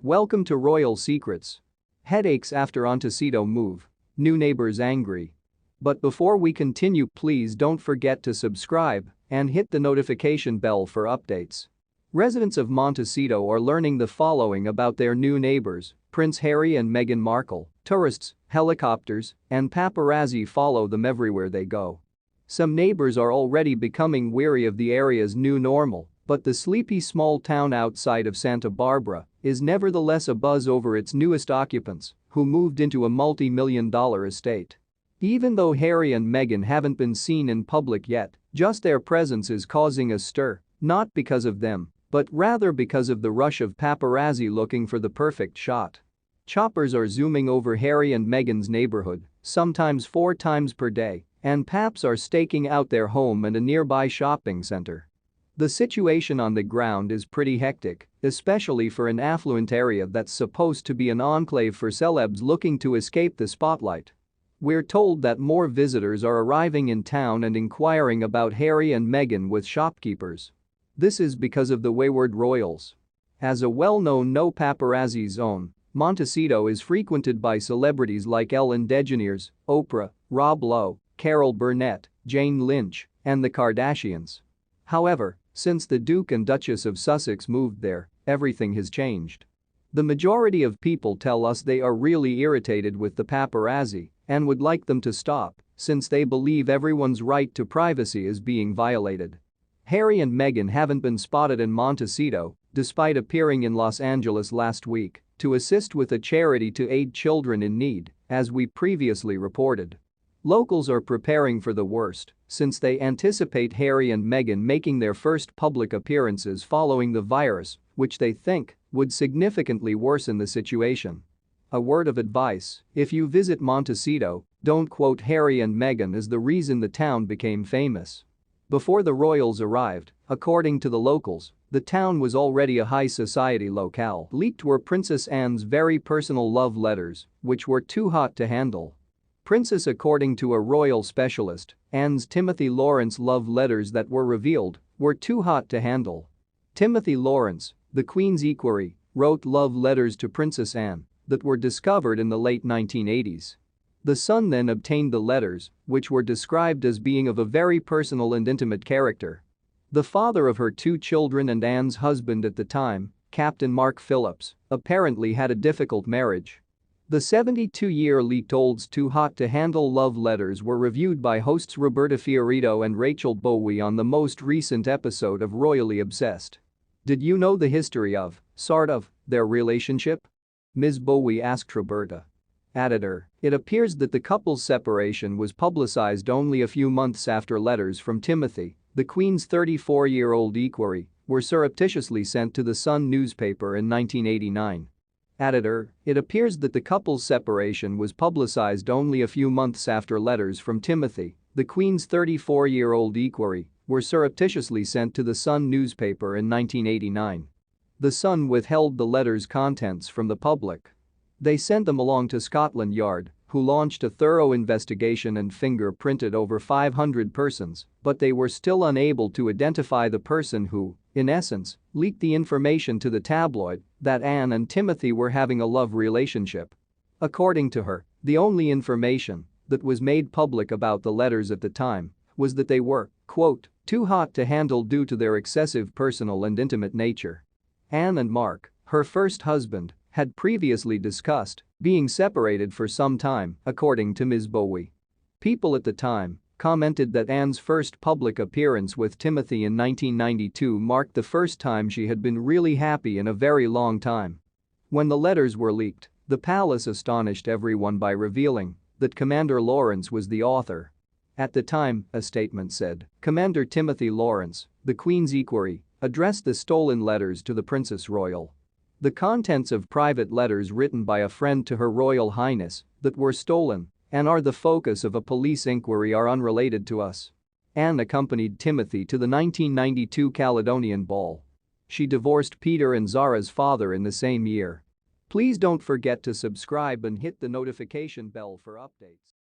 Welcome to Royal Secrets. Headaches after Montecito move. New neighbors angry. But before we continue, please don't forget to subscribe and hit the notification bell for updates. Residents of Montecito are learning the following about their new neighbors, Prince Harry and Meghan Markle. Tourists, helicopters, and paparazzi follow them everywhere they go. Some neighbors are already becoming weary of the area's new normal, but the sleepy small town outside of Santa Barbara is nevertheless abuzz over its newest occupants, who moved into a multi-million-dollar estate. Even though Harry and Meghan haven't been seen in public yet, just their presence is causing a stir, not because of them, but rather because of the rush of paparazzi looking for the perfect shot. Choppers are zooming over Harry and Meghan's neighborhood, sometimes 4 times per day, and paps are staking out their home and a nearby shopping center. The situation on the ground is pretty hectic, especially for an affluent area that's supposed to be an enclave for celebs looking to escape the spotlight. We're told that more visitors are arriving in town and inquiring about Harry and Meghan with shopkeepers. This is because of the wayward royals. As a well-known no paparazzi zone, Montecito is frequented by celebrities like Ellen DeGeneres, Oprah, Rob Lowe, Carol Burnett, Jane Lynch, and the Kardashians. However, since the Duke and Duchess of Sussex moved there, everything has changed. The majority of people tell us they are really irritated with the paparazzi and would like them to stop, since they believe everyone's right to privacy is being violated. Harry and Meghan haven't been spotted in Montecito, despite appearing in Los Angeles last week to assist with a charity to aid children in need, as we previously reported. Locals are preparing for the worst, since they anticipate Harry and Meghan making their first public appearances following the virus, which they think would significantly worsen the situation. A word of advice: if you visit Montecito, don't quote Harry and Meghan as the reason the town became famous. Before the royals arrived, according to the locals, the town was already a high society locale. Leaked were Princess Anne's very personal love letters, which were too hot to handle. According to a royal specialist, Anne's Timothy Lawrence love letters that were revealed were too hot to handle. Timothy Lawrence, the Queen's equerry, wrote love letters to Princess Anne that were discovered in the late 1980s. The Sun then obtained the letters, which were described as being of a very personal and intimate character. The father of her 2 children and Anne's husband at the time, Captain Mark Phillips, apparently had a difficult marriage. The 72-year-old's too hot to handle love letters were reviewed by hosts Roberta Fiorito and Rachel Bowie on the most recent episode of Royally Obsessed. Did you know the history of, sort of, their relationship? Ms. Bowie asked Roberta. Editor: it appears that the couple's separation was publicized only a few months after letters from Timothy, the Queen's 34-year-old equerry, were surreptitiously sent to the Sun newspaper in 1989. Editor: it appears that the couple's separation was publicized only a few months after letters from Timothy, the Queen's 34-year-old equerry, were surreptitiously sent to the Sun newspaper in 1989. The Sun withheld the letters' contents from the public. They sent them along to Scotland Yard, who launched a thorough investigation and fingerprinted over 500 persons, but they were still unable to identify the person who, in essence, leaked the information to the tabloid that Anne and Timothy were having a love relationship. According to her, the only information that was made public about the letters at the time was that they were, quote, too hot to handle due to their excessive personal and intimate nature. Anne and Mark, her first husband, had previously discussed being separated for some time, according to Ms. Bowie. People at the time commented that Anne's first public appearance with Timothy in 1992 marked the first time she had been really happy in a very long time. When the letters were leaked, the palace astonished everyone by revealing that Commander Lawrence was the author. At the time, a statement said, Commander Timothy Lawrence, the Queen's equerry, addressed the stolen letters to the Princess Royal. The contents of private letters written by a friend to Her Royal Highness that were stolen and are the focus of a police inquiry are unrelated to us. Anne accompanied Timothy to the 1992 Caledonian Ball. She divorced Peter and Zara's father in the same year. Please don't forget to subscribe and hit the notification bell for updates.